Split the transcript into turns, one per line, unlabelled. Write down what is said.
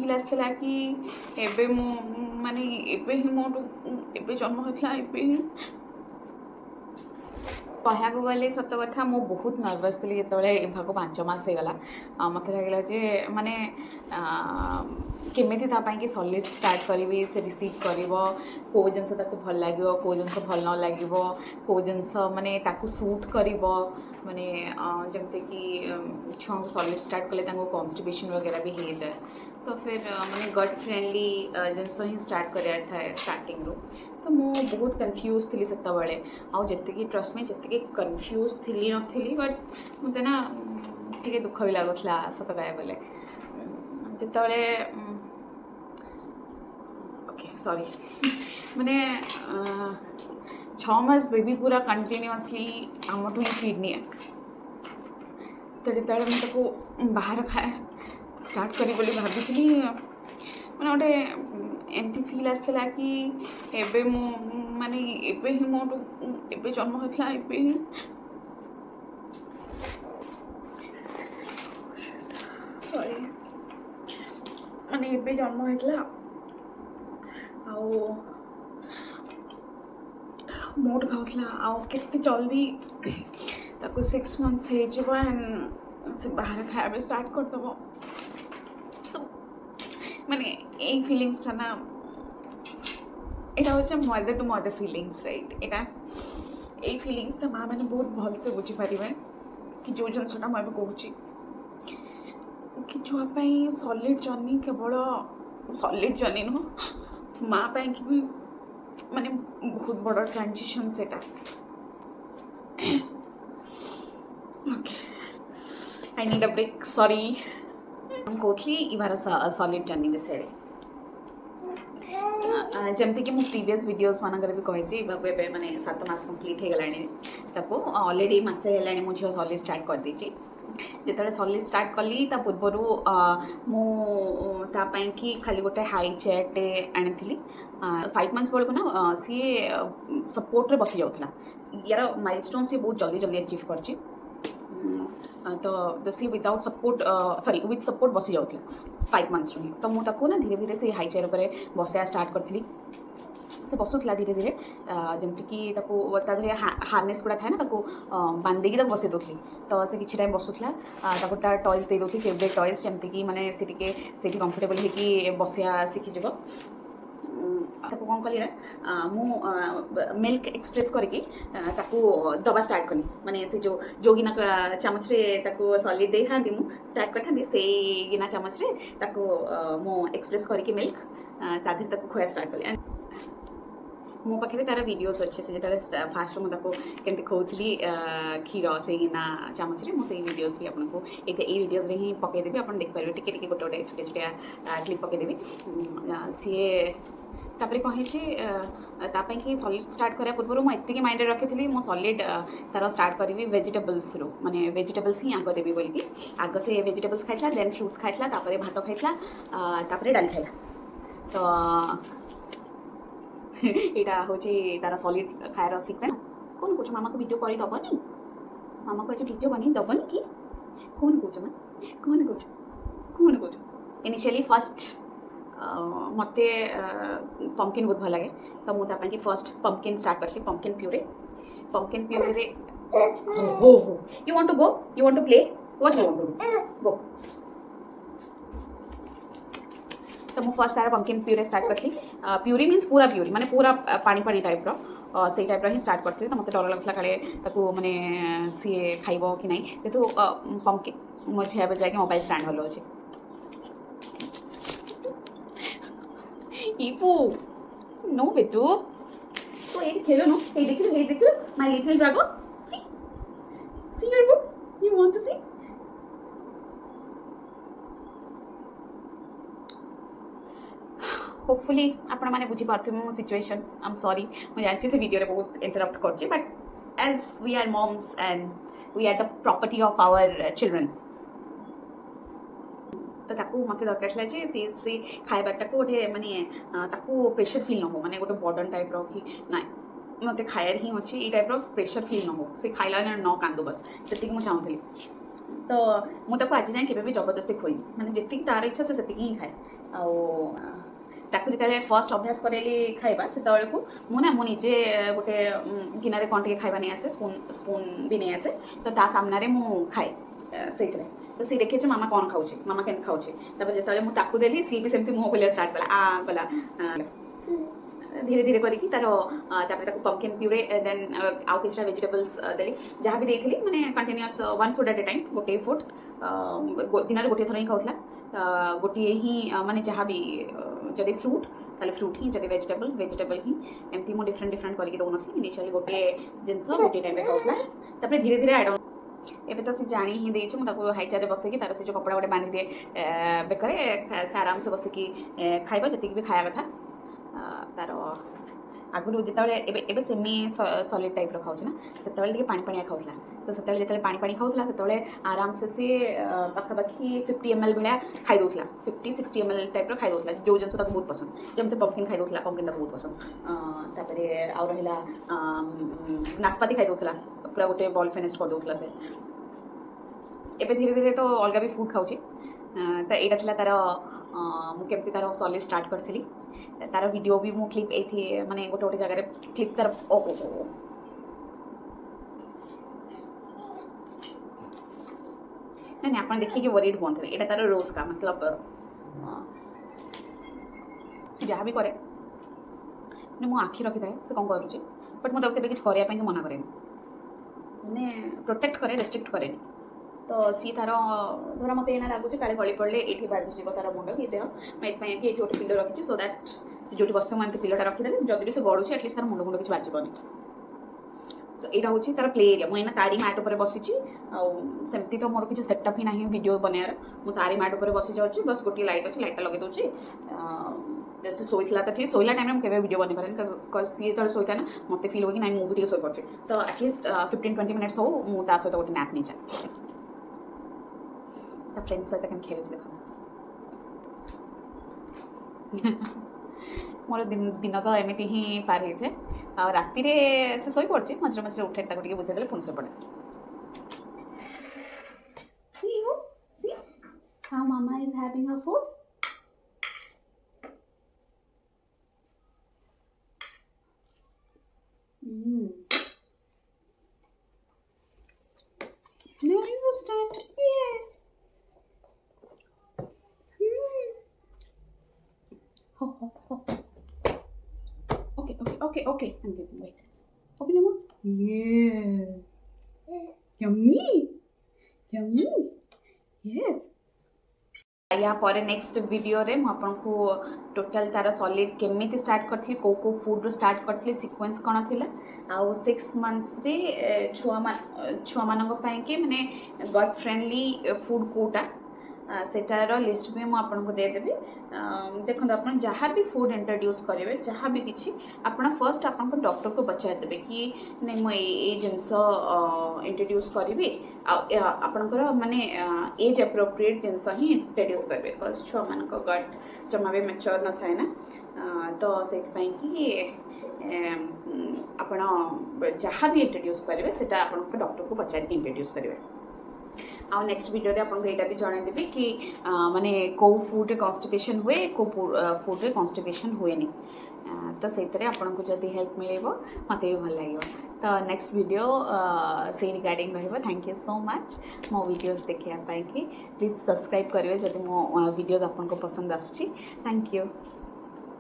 Fill आसला कि एबे मो माने एबे ही मोटू एबे जन्म होता एबे ही कहक गले सत कथा मु बहुत नर्वस थी जो एभा को 5 मास होगला मत लगे जे माने केमी कि सॉलिड स्टार्ट करी से रिसीव कर कौ जिनस भल लगे कौ जिनस भल न लगे कौ जिनस माने सूट कर माने जमती कि छुआ को सॉलिड स्टार्ट कले कॉन्स्टिपेशन वगैरह भी हो जाए तो फिर माने गट फ्रेंडली जिनस ही स्टार्ट करार था स्टार्टिंग रू तो मुझे बहुत कन्फ्यूज थी सेत आते ट्रस्ट में जी कन्फ्यूज थी नी बट मत ना टे दुख भी लगुला सत कह गले जिते ओके सॉरी माने 6 मास बेबी पूरा कंटिन्यूअसली आम ही फीड नहीं है तो जिते मुझे बाहर खाए स्टार्ट करी बोली भाभी मैंने गोटे एमती फिल आसला कि एबे मो माने एबे ही मोटू एबे जन्म होता एबे ही सॉरी माने एबे जन्म होता मोट खाऊला आते जल्दी ताको 6 मंथ्स हो एंड से बाहर खाया स्टार्ट करदेव माने ए फिलिंग्स ना यहाँ हूँ mother to mother feelings right यहाँ ये फिलिंग्स माँ मैंने बहुत भल से बुझीपारे कि जो जिनसा मुझे कहूँ कि छुआपाई सॉलिड जर्नी केवल सॉलिड जर्नी नुह माँ पाई कि भी माने बहुत बड़ ट्रांजिशन से okay I need a break sorry कहती इबार सॉलिड जर्नी विषय जमती कि प्रीवियस वीडियोस मानकर भी कही मैंने 7 मास कंप्लीट हो गला ऑलरेडी मसे है मुझे सॉलिड स्टार्ट कर देची जिते सॉलिड स्टार्ट कली पूर्वर मुझे कि खाली गोटे हाई चेयरटे आनी 5 मंथ्स बेलू ना सी सपोर्ट रे बसी जाऊला यार माइलस्टोन सी बहुत जल्दी जल्दी अचीव कर तो सी without support sorry with support बसी जाऊला 5 मंथ्स ही तो मुझे ना धीरे धीरे से हाई चेयर पर बसया स्टार्ट करी से बसुला धीरे धीरे जमती कि ताधे हार्नेस गुड़ा थाए ना बांधिकी बसई दूसरी तो से किसी टाइम बसुला टॉयज दे दूसरी फेवरेट टॉयज जमती कि मैंने से कंफर्टेबल होगी बसया शिखीज कौन कली मु मिल्क एक्सप्रेस करके दबा स्टार्ट कली माने से जो गिना चामच रे सॉलिड दे था स्टार्ट कर से गिना चामच रे मु एक्सप्रेस करके मिल्क ताधे खुआ स्टार्ट कली मो पाखे तार वीडियोस अच्छे से जो फास्ट मुझे खोली क्षीर से गिना चामच रे मुझे वीडियोस भी आपको ये वीडियोस रे ही पकईदेवी आप देखिए टिके टिके गोटे गोटे छोटे छोटे क्लिप पकईदेवी सी तापर कही कि सॉलिड स्टार्ट करा पूर्व मुझे माइंड रखी मु सॉलिड तार स्टार्ट करी वेजिटेबल्स रू माने वेजिटेबल्स ही आग देवी बोलिकी आग से वेजिटेबल्स खाइला देन फ्रुट्स खाइला तापर भात खाइला तापर डाल खाइला तो यहाँ हूँ तार सॉलिड खायर सिक्वेन्स कौन कौच मामा को वीडियो कर दबनी मामा को वीडियो बनी दबनी कि कौन कौच मैं कौन कौच इनिशियली फर्स्ट मत पंकिन बहुत भल लगे तो मुझे फर्स्ट पंकिन स्टार्ट करी पंकिन प्यूरे रे हो you want to go you want to play what you want to do go तो मुझे फर्स्ट तार पंकिन प्यूरे स्टार्ट करी प्यूरी मीन्स पूरा प्यूरी माने पूरा पानी पानी टाइप से टाइप ही स्टार्ट करी तो मतलब डर लगता काले माने सी खाइब कि नहीं जेहतु पंकिन मो झील जाए मोबाइल स्टैंड भल अच्छे इपू नो बेटू तो ये खेलो नो ये देख लो my little dragon see your book you want to see hopefully आपण मैंने बुझीपारे मो सिचुएशन आई एम सॉरी मुझे जानची से वीडियो रे बहुत इंटरप्ट कर but as we are moms and we are the property of our children तो मत दरकार से खाइबाटा को गोटे माने प्रेशर फिल न हो माने गोटे बर्डन टाइप कि ना मत खायर ही अच्छे ये टाइप प्रेशर फिल न हो से खाइला न कांदो बस से मुझे चाहूली तो मुझे आज जाए केबे जबरदस्ती खुई मैंने जी तार इच्छा से ही खाए आते फर्स्ट अभ्यास करेली खाइबा से मुझे मुझे गोटे गिनारे कौन टे खाइबा नहीं आसे स्पून स्पून भी नहीं आसे तो ता सामने मु खाए से तो सी देखे मामा कौन खाऊे मामा के खाऊे जो मुझे देली सी भी सेमती मुँह खोलिया स्टार्ट कला कला धीरे धीरे करके तार पम्पकिन प्यूरे देन आउ कि वेजिटेबल्स देली जहाँ भी देती मैंने continuous 1 food at a time गोटे फुड दिन गोटे थर ही खाऊला गोटे ही माने जहाँ भी जदि फ्रूट ताले फ्रूट ही जदि वेजिटेबल वेजिटेबल ही एमती मु डिफरेंट डिफरेंट करके दौन इनिशियली गोटे जिनस गोटे टाइम खाऊला तापर धीरे धीरे एड एबे तो सी जानी ही देछि मुझे हाई चेयर बसिकी तार से जो कपड़ा गोटे बांधि दिए बेकर से आराम से बसिकी खाइबा जी भी खाया कथा तार आगुरी जिते सेमी सॉलिड टाइप खाऊँ ना से पानी पानिया खाऊला तो से जो पानी पानी खाऊला से आराम से सी पाखापाखि 50 ml भाया खाई दूसरा 50-60 ml टाइप खाई दूसरा जो जिन बहुत पसंद जमी पम्पकिन खाई दूसरा पम्पकिन बहुत पसंद तापर आउ रहा नाशपाती खाई दूसरा पूरा गोटे बॉल फिनिश कर दूसरा से एबे धीरे धीरे तो अलग भी फूड खाऊँ तो यहाँ तार मुझे तार सॉलिड स्टार्ट करी तार वीडियो भी मु क्लिप ये माने गोटे गोटे जगह क्लिप तार ओ नहीं आप देखिए वरीड हूँ यहाँ तार रोज का मतलब जहाँ भी करे मुझे आखि रखी थाए से कौन करुचे बट मुझे केवे किसी करने मना करे मैंने प्रोटेक्ट करे रेस्ट्रिक्ट करे तो सी तार धर मत एना लगुच काले गली पड़े ये बाजिज तार मुंड कि देह मैं ये गोटे पिलो रखी सो दैट से जो बस मुझे पिलोटा रखीदे जब भी से गड़ुचे एटलिस्ट तार मुंड मुंड किसी बाजबनी तो यहाँ हूँ तार प्ले एरिया मुझे तारी मैट उपर बसी सेमती तो मोर किसी सेटअप ही ना वीडियो बनार मुझे तारी मैट उपर बसी जाऊँगी बस गोटे लाइट अच्छे लाइटा लगे दूसरी जैसे शोला तो ठीक शोला टाइम में वीडियो बन पारे सी जो शोता ना मत फिल हो कि ना मुझे शो पड़े तो एटलिस्ट 15-20 मिनट्स हो मुझे सहित गोटे नैप नहीं जाए फ्रेंड्स सहित खेल मोर दिन तो एमती ही पार हो राति से शो पड़े मझे मझे उठे टे बुझे पुणी से पड़े See how mama is having her food. Now you stand. Yes. Okay. I'm getting wait. Open your mouth. Yeah. Yummy. Yes. या पर नेक्स्ट वीडियो रे आपको टोटल तार सॉलिड केमी स्टार्ट करी को फूड स्टार्ट करी सीक्वेंस कौन थी आउ 6 मंथ्स रे छुआ मानक माने गट फ्रेंडली फूड कोटा सेटार लिस्ट भी मुझे देदेवी देखो आप जहाँ भी फूड इंट्रोड्यूस करेंगे जहाँ भी किसी आप फर्स्ट आप डॉक्टर को पचार देवे कि नहीं मुझे जिनस इंट्रोड्यूस करी आपणकर माने एज अप्रोप्रिएट जिनस ही इंट्रोड्यूस करेंगे बिकज छुआ मान गट जमा भी मैच्योर न थाए ना तो से आपण जहाँ भी इंट्रोड्यूस करेंगे से डॉक्टर को पचार इंट्रोड्यूस करेंगे आउ नेक्स्ट वीडियो रे आपको यहाँ भी जनईदेवी कि माने कौ फूड कन्स्टिपेशन हुए कौ फूड रे कन्स्टिपेशन हुए नहीं तो से आपको जब हेल्प मिले मत भी भल लगे तो नेक्स्ट वीडियो से रिगार्डिंग रही थैंक यू सो मच मो वीडियोस देखापी प्लीज सब्सक्राइब करेंगे जब मो वीडियोस आपको पसंद आसुची थैंक यू।